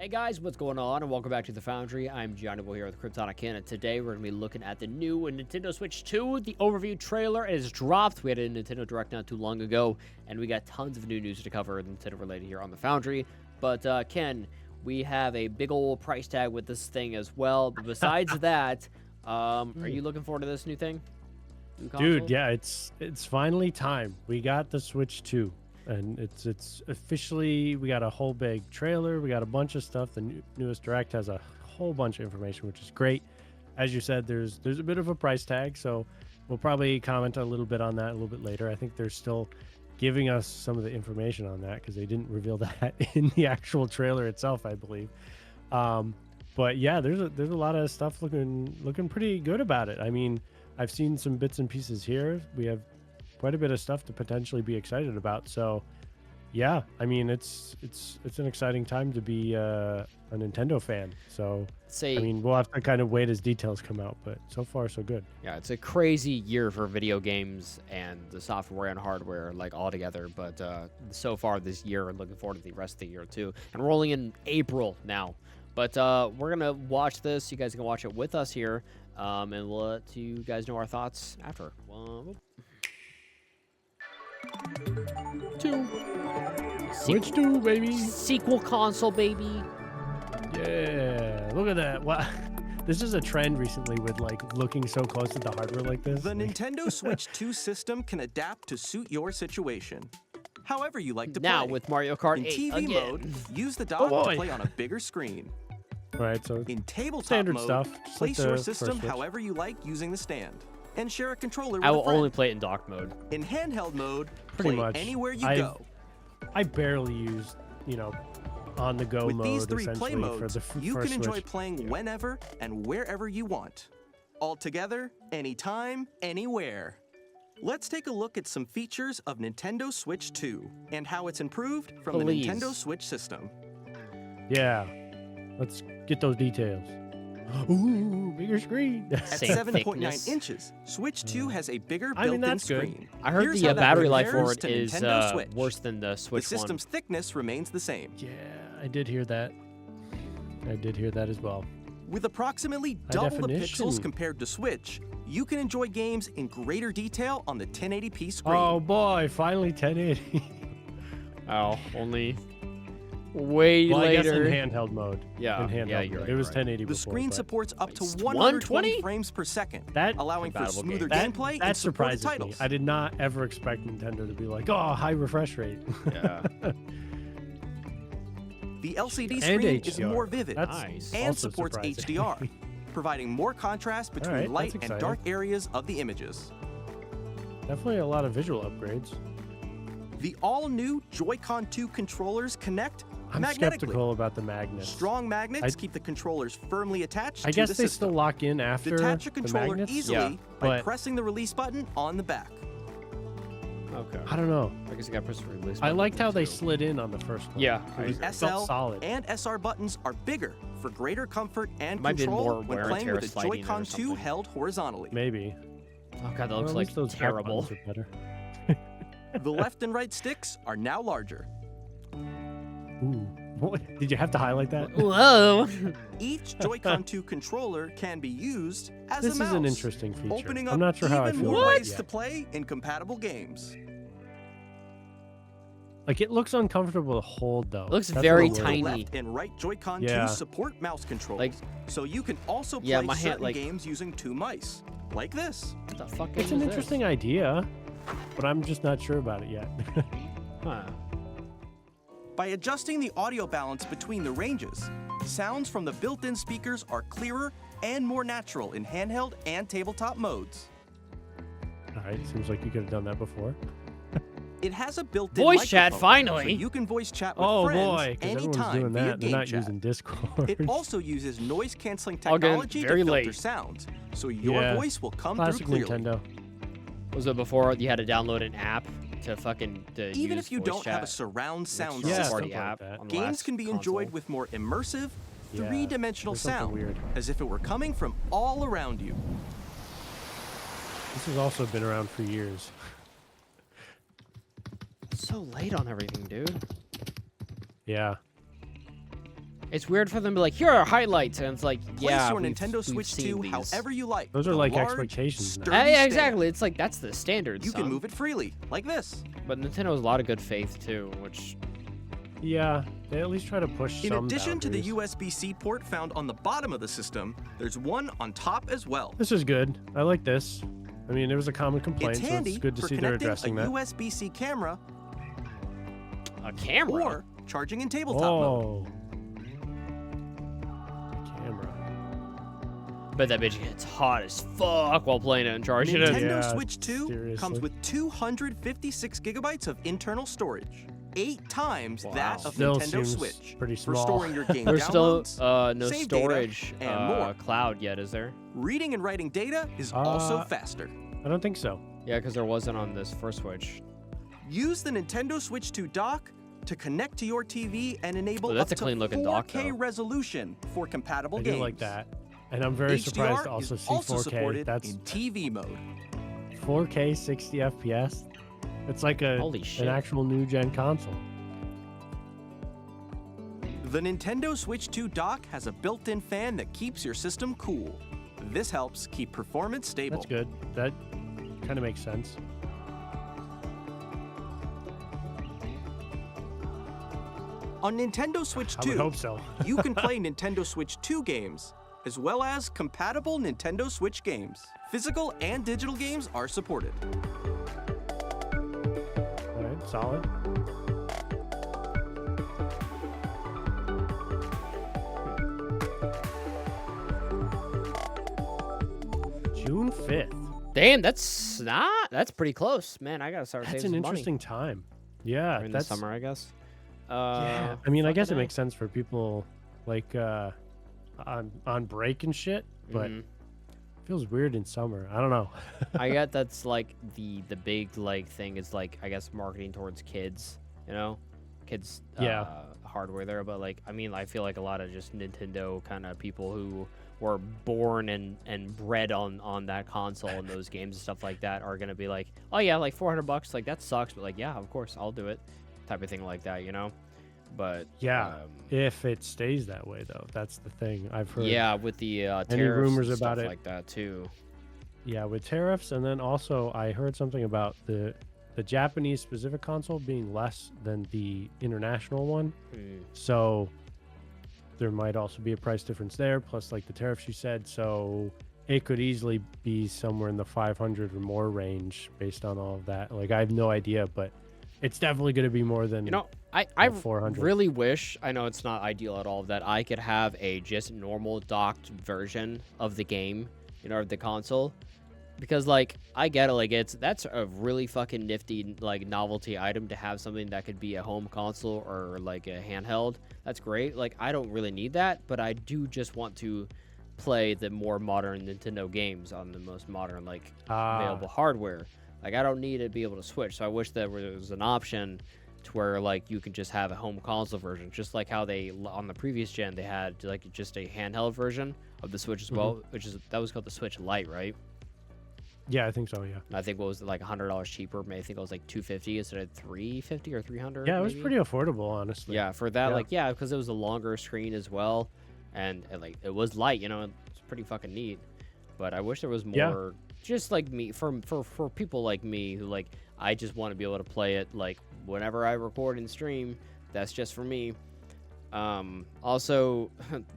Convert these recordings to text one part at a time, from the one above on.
Hey guys, what's going on? And welcome back to the Foundry. I'm JonnyBoy here with KryptonicKen, and today we're going to be looking at the new Nintendo Switch 2. The overview trailer is dropped. We had a Nintendo Direct not too long ago, and we got tons of new news to cover Nintendo related here on the Foundry. But Ken, we have a big old price tag with this thing as well. But besides that, are you looking forward to this new thing? New console? Dude, yeah, it's finally time. We got the Switch 2. And it's officially, we got a whole big trailer. We got a bunch of stuff. The newest Direct has a whole bunch of information, which is great. As you said, there's a bit of a price tag, so we'll probably comment a little bit on that a little bit later. I think they're still giving us some of the information on that because they didn't reveal that in the actual trailer itself, I believe. But yeah, there's a lot of stuff looking pretty good about it. I mean, I've seen some bits and pieces here. We have quite a bit of stuff to potentially be excited about. So yeah, I mean, it's an exciting time to be a Nintendo fan. So I mean, we'll have to kind of wait as details come out, but so far so good. Yeah, it's a crazy year for video games and the software and hardware like all together. But so far this year, I'm looking forward to the rest of the year too. And we're only in April now. But we're gonna watch this. You guys can watch it with us here, and we'll let you guys know our thoughts after. Switch 2, baby. Sequel console, baby. Yeah, look at that. Wow. This is a trend recently with like looking so close to the hardware like this. The Nintendo Switch 2 system can adapt to suit your situation. However you like to play. Now with Mario Kart in 8 TV again. mode, use the dock to play on a bigger screen. All right, so in tabletop standard mode, stuff. place your system however you like using the stand. And share a controller with I will a friend. only play it in dock mode. In handheld mode, Pretty play much. anywhere you go. I barely use, on-the-go mode. With these three play modes, you can enjoy Switch. playing whenever and wherever you want. All together, anytime, anywhere. Let's take a look at some features of Nintendo Switch 2 and how it's improved from the Nintendo Switch system. Yeah, let's get those details. Ooh, bigger screen. At 7.9 inches, Switch 2 has a bigger built-in screen. I heard Here's the how that battery life for compares it to is Nintendo Switch. worse than the Switch The system's thickness remains the same. Yeah, I did hear that. I did hear that as well. With approximately double the pixels compared to Switch, you can enjoy games in greater detail on the 1080p screen. Oh boy, finally 1080. Oh, only way well, later. I guess in handheld mode. Yeah, in handheld yeah, mode. you're right, It was right. 1080 The before, screen but supports up to 120 120 frames per second, allowing for smoother gameplay that and supported surprises titles. me. I did not ever expect Nintendo to be like, oh, high refresh rate. Yeah. The LCD screen is HDR. more vivid That's and also supports surprising. HDR, providing more contrast between right, light that's and dark areas of the images. Definitely a lot of visual upgrades. The all-new Joy-Con 2 controllers connect I'm magnetically. skeptical about the magnets. Strong magnets keep the controllers firmly attached I to guess the they system. still lock in after Detach a the controller magnets? easily by but pressing the release button on the back. Okay. I don't know. I guess I got press release. I liked how they slid in on the first one. Yeah, It The felt SL solid. and SR buttons are bigger for greater comfort and Might be control more when wear and playing tear with a sliding in or Joy-Con 2 something. held horizontally. Maybe. Oh god, that Well, looks at like least those back terrible. buttons are better. The left and right sticks are now larger. Ooh. What? Did you have to highlight that? Whoa. Each Joy-Con 2 controller can be used as This a mouse, is an interesting feature. opening I'm up not sure how I even feel more about it ways yet. to play in compatible games. Like, it looks uncomfortable to hold, though. Looks That's very what I'm tiny. worried The left and right Joy-Con Yeah. 2 support mouse controls, Like- so you can also play Yeah, my hand, certain like- games using two mice, like this. What the fuck It's is an this? interesting idea, but I'm just not sure about it yet. Huh. By adjusting the audio balance between the ranges, sounds from the built-in speakers are clearer and more natural in handheld and tabletop modes. All right, seems like you could have done that before. It has a built-in Voice chat, microphone, finally. so you can voice chat with Oh friends boy, because everyone's anytime doing via that. They're game not chat. using Discord. It also uses noise-canceling I'll get technology to very filter late. sounds, so your Yeah. voice will come Classic through clearly. Nintendo. Was it before you had to download an app to fucking Even use if you voice don't have a chat? surround sound Yeah, system, stuff party like app that. on the games last can be console. enjoyed with more immersive, Yeah, three-dimensional there's something sound, weird. as if it were coming from all around you. This has also been around for years. So late on everything, dude. Yeah. It's weird for them to be like, here are highlights, and it's like, yeah, Place your we've Nintendo Switch seen 2 these. however you like. Those are with a like large, expectations now. sturdy Yeah, stand. exactly. It's like that's the standard. You son. can move it freely, like this. But Nintendo has a lot of good faith too, which Yeah, they at least try to push In some addition to the boundaries. USB-C port found on the bottom of the system, there's one on top as well. This is good. I like this. I mean, it was a common complaint, It's so handy it's good to for see they're connecting a addressing that. USB-C camera a camera. or charging in tabletop mode. Oh. Camera. Bet that bitch gets hot as fuck while playing it and charging it. Nintendo Yeah, Switch 2 seriously. comes with 256 gigabytes of internal storage. 8 times that of Still Nintendo seems Switch pretty for small. storing your game There's still downloads. no save data, storage and more. cloud yet, is there? Reading and writing data is also faster. I don't think so. Yeah, because there wasn't on this first Switch. Use the Nintendo Switch 2 dock to connect to your TV and enable Oh, that's up a clean-looking dock, 4K though. resolution for compatible I games. do like that. And I'm very surprised HDR to also is see also 4K. supported That's in TV mode. 4K 60 FPS. It's like Holy shit. an actual new gen console. The Nintendo Switch 2 dock has a built-in fan that keeps your system cool. This helps keep performance stable. That's good. That kind of makes sense. On Nintendo Switch I would 2, hope so. you can play Nintendo Switch 2 games, as well as compatible Nintendo Switch games. Physical and digital games are supported. All right, solid. June 5th. Damn, that's pretty close, man. I gotta start That's saving an some interesting time. Yeah, money. In the that's summer, I guess. Yeah, I mean, I guess it fucking makes sense for people like on break and shit, but Mhm. it feels weird in summer. I don't know. I get that's like the big like thing is like I guess marketing towards kids, you know, kids Yeah. hardware there. But like I mean, I feel like a lot of just Nintendo kind of people who were born and bred on that console and those games and stuff like that are gonna be like, oh yeah, like $400, like that sucks, but like yeah, of course I'll do it, type of thing like that, you know. But Yeah, if it stays that way though, that's the thing I've heard. yeah, with the tariffs Any rumors and about stuff it? like that too. Yeah, with tariffs, and then also I heard something about the Japanese specific console being less than the international one. Hmm. So there might also be a price difference there, plus like the tariffs you said. So it could easily be somewhere in the 500 or more range based on all of that. Like I have no idea, but it's definitely going to be more than You know, I 400. really wish, I know it's not ideal at all, that I could have a just normal docked version of the game, you know, of the console. Because, like, I get it, like, that's a really fucking nifty, like, novelty item to have something that could be a home console or, like, a handheld. That's great. Like, I don't really need that, but I do just want to play the more modern Nintendo games on the most modern, like, available hardware. Like, I don't need to be able to switch, so I wish there was an option to where, like, you could just have a home console version, just like how they, on the previous gen, they had, like, just a handheld version of the Switch as well, that was called the Switch Lite, right? Yeah, I think so. Yeah. And I think what was it, like $100 cheaper? Maybe I think it was like $250 instead of $350 or $300. Yeah, it was maybe? pretty affordable, honestly. Yeah, for that, Yeah. like, yeah, because it was a longer screen as well, and like it was light, you know, it's pretty fucking neat. But I wish there was more, Yeah. just like me, for people like me who like I just want to be able to play it like whenever I record and stream. That's just for me. Also,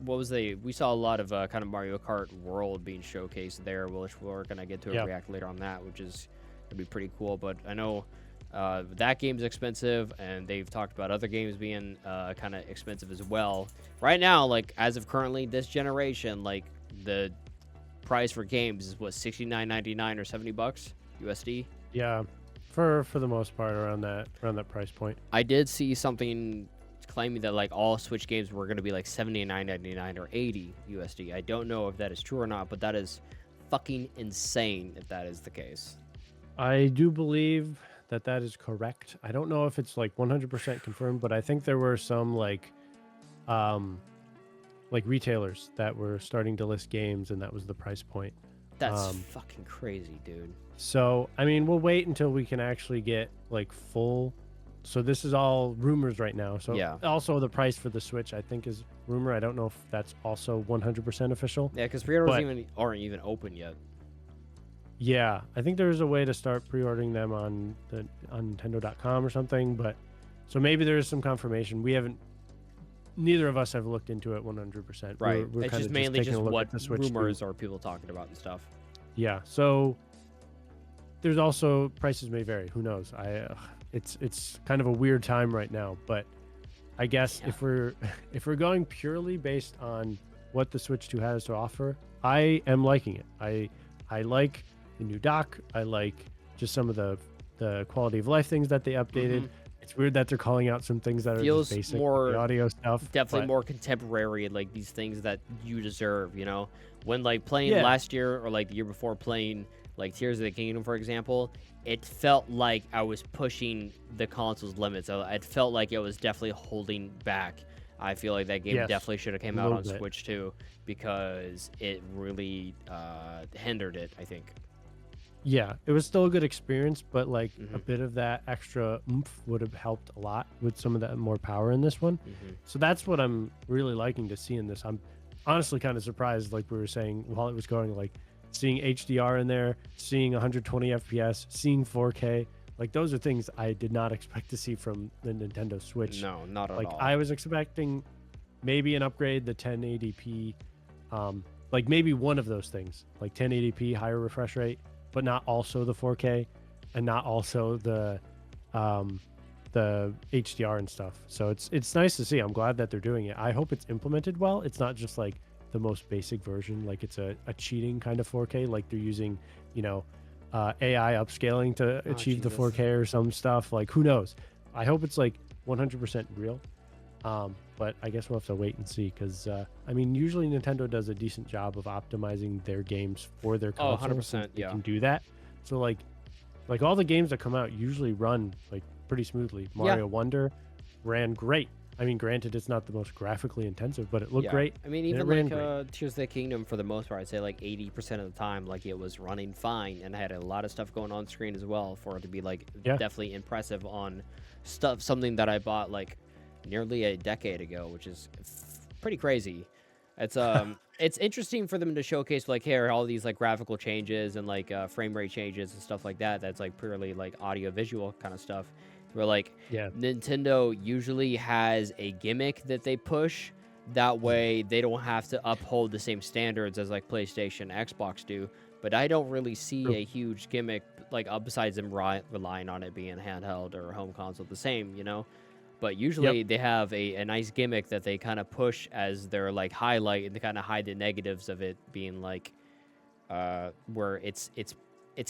what was we saw a lot of kind of Mario Kart World being showcased there, which we're gonna get to a react later on that, which is gonna be pretty cool. But I know that game's expensive, and they've talked about other games being kind of expensive as well. Right now, like as of currently this generation, like the price for games is what, $69.99 or $70 USD. Yeah, for the most part around that price point. I did see something claiming that like all Switch games were going to be like $79.99 or $80 USD. I don't know if that is true or not, but that is fucking insane if that is the case. I do believe that is correct. I don't know if it's like 100% confirmed, but I think there were some like retailers that were starting to list games, and that was the price point. That's fucking crazy, dude. So, I mean, we'll wait until we can actually get like full So this is all rumors right now. So Yeah. also the price for the Switch, I think, is rumor. I don't know if that's also 100% official. Yeah, because pre-orders But- aren't even open yet. Yeah, I think there's a way to start pre-ordering them on Nintendo.com or something. But so maybe there is some confirmation. We haven't. Neither of us have looked into it 100%. Right. We're It's kinda just mainly taking just a look what at the Switch 2. rumors are people talking about and stuff. Yeah. So there's also prices may vary. Who knows? It's kind of a weird time right now. But I guess Yeah. if we're going purely based on what the Switch 2 has to offer, I am liking it. I like the new dock. I like just some of the quality of life things that they updated. Mhm. It's weird that they're calling out some things that Feels are just basic, more- like the audio stuff. Definitely but- more contemporary and like these things that you deserve, you know? When like playing Yeah. last year or like the year before playing like Tears of the Kingdom, for example, it felt like I was pushing the console's limits. It felt like it was definitely holding back. I feel like that game Yes, definitely should have came a out on little bit. Switch too, because it really hindered it, I think. Yeah, it was still a good experience, but like a Mhm. bit of that extra oomph would have helped a lot with some of that more power in this one. Mhm. So that's what I'm really liking to see in this. I'm honestly kind of surprised, like we were saying while it was going, like seeing HDR in there, seeing 120 FPS, seeing 4K. Like those are things I did not expect to see from the Nintendo Switch. No, not at Like all. I was expecting maybe an upgrade, the 1080p, like maybe one of those things, like 1080p, higher refresh rate, but not also the 4K, and not also the HDR and stuff. So it's nice to see. I'm glad that they're doing it. I hope it's implemented well. It's not just like the most basic version, like it's a cheating kind of 4K, like they're using, AI upscaling to achieve the Jesus. 4K or some stuff. Like who knows? I hope it's like 100% real. But I guess we'll have to wait and see because I mean, usually Nintendo does a decent job of optimizing their games for their Oh, consoles. 100%, since they yeah. can do that. So like all the games that come out usually run like pretty smoothly. Mario Wonder ran great. I mean, granted, it's not the most graphically intensive, but it looked Yeah. great. I mean, and it even ran like great. Tears of the Kingdom, for the most part, I'd say like 80% of the time, like it was running fine and had a lot of stuff going on screen as well for it to be like Yeah. definitely impressive on something that I bought like nearly a decade ago, which is pretty crazy. It's it's interesting for them to showcase like here all these like graphical changes and like frame rate changes and stuff like that. That's like purely like audio visual kind of stuff. Where like Yeah. Nintendo usually has a gimmick that they push. That way they don't have to uphold the same standards as like PlayStation, Xbox do. But I don't really see True. a huge gimmick like besides them relying on it being handheld or home console the same, you know. But usually they have a nice gimmick that they kind of push as their like highlight and they kind of hide the negatives of it being like where it's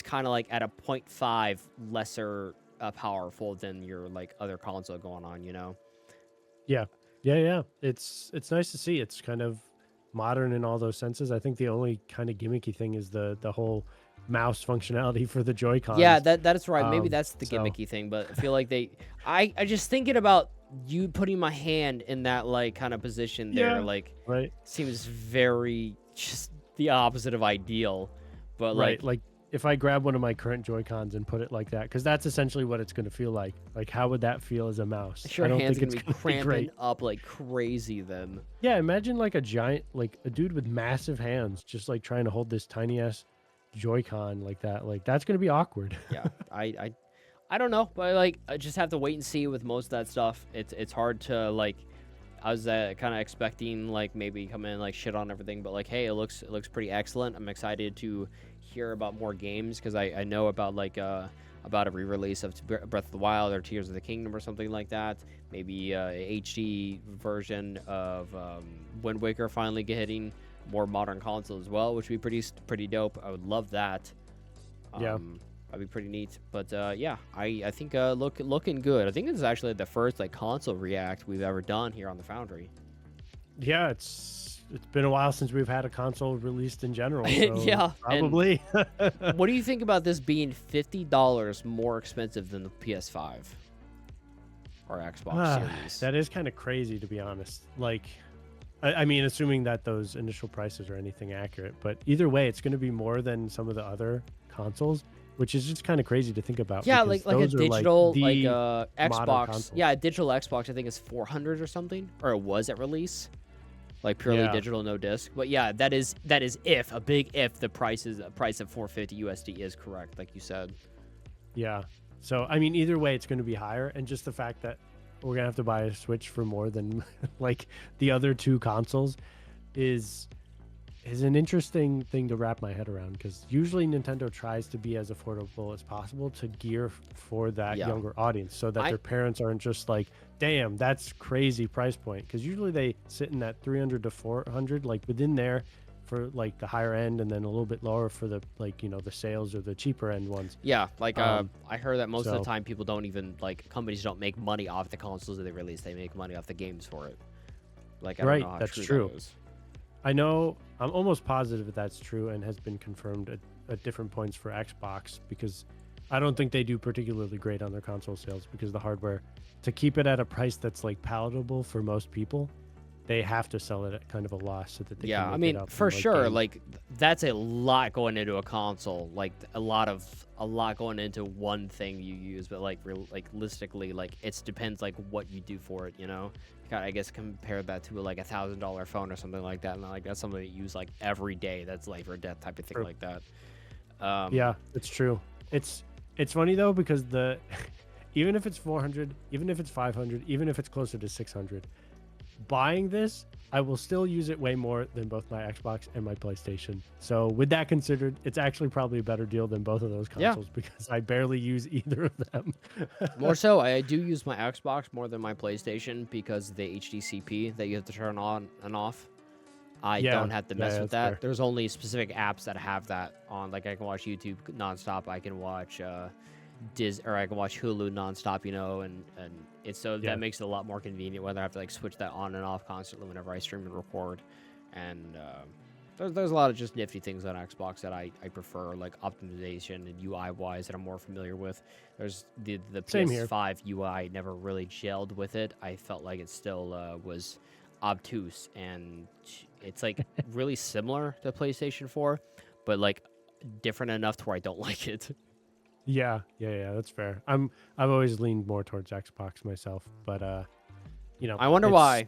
kind of like at a 0.5 lesser powerful than your like other console going on, you know. Yeah. It's nice to see. It's kind of modern in all those senses. I think the only kind of gimmicky thing is the whole mouse functionality for the Joy-Cons. Yeah, that's right. Maybe that's the so- gimmicky thing, but I feel like I just thinking about you putting my hand in that like kind of position there, Yeah. like Right. seems very just the opposite of ideal. But Right. Like if I grab one of my current Joy-Cons and put it like that, because that's essentially what it's going to feel like. Like, how would that feel as a mouse? your I don't hands think gonna it's be gonna cramping great. up like crazy then. Yeah, imagine like a giant, like a dude with massive hands, just like trying to hold this tiny ass Joy-Con like that. Like that's going to be awkward. Yeah, I don't know, but like I just have to wait and see with most of that stuff. It's hard to like. I was kind of expecting like maybe come in like shit on everything, but like hey, it looks pretty excellent. I'm excited to hear about more games because I know about like about a re-release of Breath of the Wild or Tears of the Kingdom or something like that. Maybe a HD version of Wind Waker finally hitting more modern console as well, which would be pretty dope. I would love that. Yeah. That'd be pretty neat. But yeah, I think looking good. I think this is actually the first like console react we've ever done here on the Foundry. Yeah, it's been a while since we've had a console released in general. So Yeah, and- probably. What do you think about this being $50 more expensive than the PS5 or Xbox Series? That is kind of crazy, to be honest. Like, I mean, assuming that those initial prices are anything accurate, but either way, it's going to be more than some of the other consoles. which is just kind of crazy to think about. Yeah, because like a those are, digital the like modern Xbox. console. Yeah, a digital Xbox I think is 400 or something, or it was at release. Like purely Yeah. digital, no disc. But yeah, that is if a big if the price of 450 USD is correct, like you said. Yeah. So I mean, either way, it's going to be higher, and just the fact that we're gonna have to buy a Switch for more than like the other two consoles is an interesting thing to wrap my head around, because usually Nintendo tries to be as affordable as possible to gear for that Yeah. younger audience, so that their parents aren't just like, damn, that's crazy price point, because usually they sit in that 300 to 400, like within there for like the higher end, and then a little bit lower for the, like, you know, the sales or the cheaper end ones. Yeah, like I heard that most of so- the time people don't even like companies don't make money off the consoles that they release. They make money off the games for it. Like I don't Right, know how that's true true. that is. I know, I'm almost positive that that's true and has been confirmed at different points for Xbox, because I don't think they do particularly great on their console sales, because the hardware, to keep it at a price that's like palatable for most people, they have to sell it at kind of a loss so that they Yeah, can I make mean, it up for in, like, sure, games. like that's a lot going into a console. Like a lot going into one thing you use, but like realistically, like it depends like what you do for it. You know, I guess compare that to like $1,000 phone or something like that, and like that's something that you use like every day. That's life or death type of thing True. like that. Yeah, it's true. It's funny though, because the even if it's 400, even if it's 500, even if it's closer to 600, buying this, I will still use it way more than both my Xbox and my PlayStation. So with that considered, it's actually probably a better deal than both of those Yeah. consoles, because I barely use either of them. More so, I do use my Xbox more than my PlayStation because the HDCP that you have to turn on and off. I Yeah, don't have to mess yeah, with that's that. fair. There's only specific apps that have that on. Like I can watch YouTube nonstop. I can watch or I can watch Hulu nonstop. You know, and it's so Yeah. that makes it a lot more convenient. Whether I have to like switch that on and off constantly whenever I stream and record. And there's a lot of just nifty things on Xbox that I prefer, like optimization and UI wise that I'm more familiar with. There's the Same here. PS5 UI never really gelled with it. I felt like it still was obtuse, and it's like really similar to PlayStation 4, but like different enough to where I don't like it. Yeah, that's fair. I've always leaned more towards Xbox myself, but you know, I wonder it's-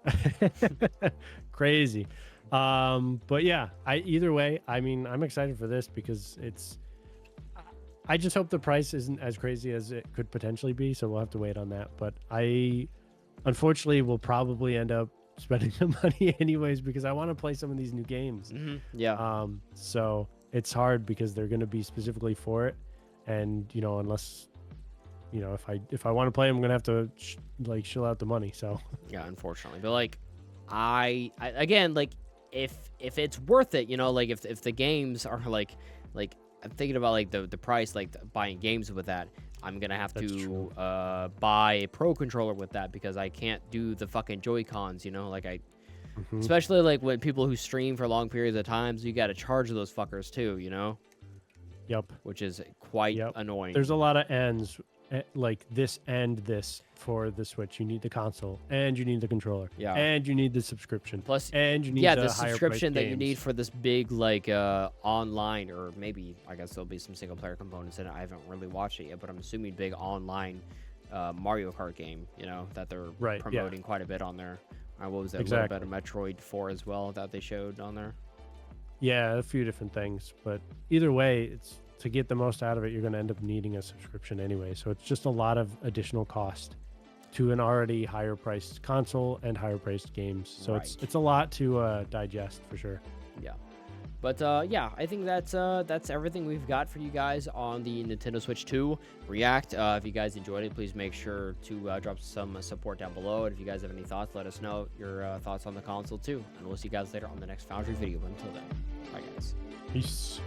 why. Crazy. But yeah, either way, I mean, I'm excited for this because I just hope the price isn't as crazy as it could potentially be, so we'll have to wait on that. But I unfortunately will probably end up spending the money anyways, because I want to play some of these new games. Yeah. So it's hard because they're going to be specifically for it, and you know, unless, you know, if I want to play, I'm gonna have to shill out the money. So Yeah, unfortunately, but like, I again, like, if it's worth it, you know, like if the games are like I'm thinking about like the price, like buying games with that, I'm gonna have That's to true. buy a pro controller with that because I can't do the fucking Joy-Cons, you know, like Mhm. especially like when people who stream for long periods of times, you got to charge those fuckers too, you know, Yep. which is quite Yep. annoying. There's a lot of ends, like this and this for the Switch. You need the console, and you need the controller, Yeah. and you need the subscription, Plus, and you need yeah, the the higher subscription priced that you need games. for this big like online, or maybe I guess there'll be some single player components in it. I haven't really watched it yet, but I'm assuming big online Mario Kart game, you know, that they're Right, yeah. promoting quite a bit on there. What was that? Exactly. A little bit of Metroid 4 as well that they showed on there. Yeah, a few different things, but either way, it's to get the most out of it, you're going to end up needing a subscription anyway. So it's just a lot of additional cost to an already higher priced console and higher priced games. So Right. it's a lot to digest for sure. Yeah. But yeah, I think that's everything we've got for you guys on the Nintendo Switch 2 React. If you guys enjoyed it, please make sure to drop some support down below. And if you guys have any thoughts, let us know your thoughts on the console too. And we'll see you guys later on the next Foundry video. But until then, bye guys. Peace.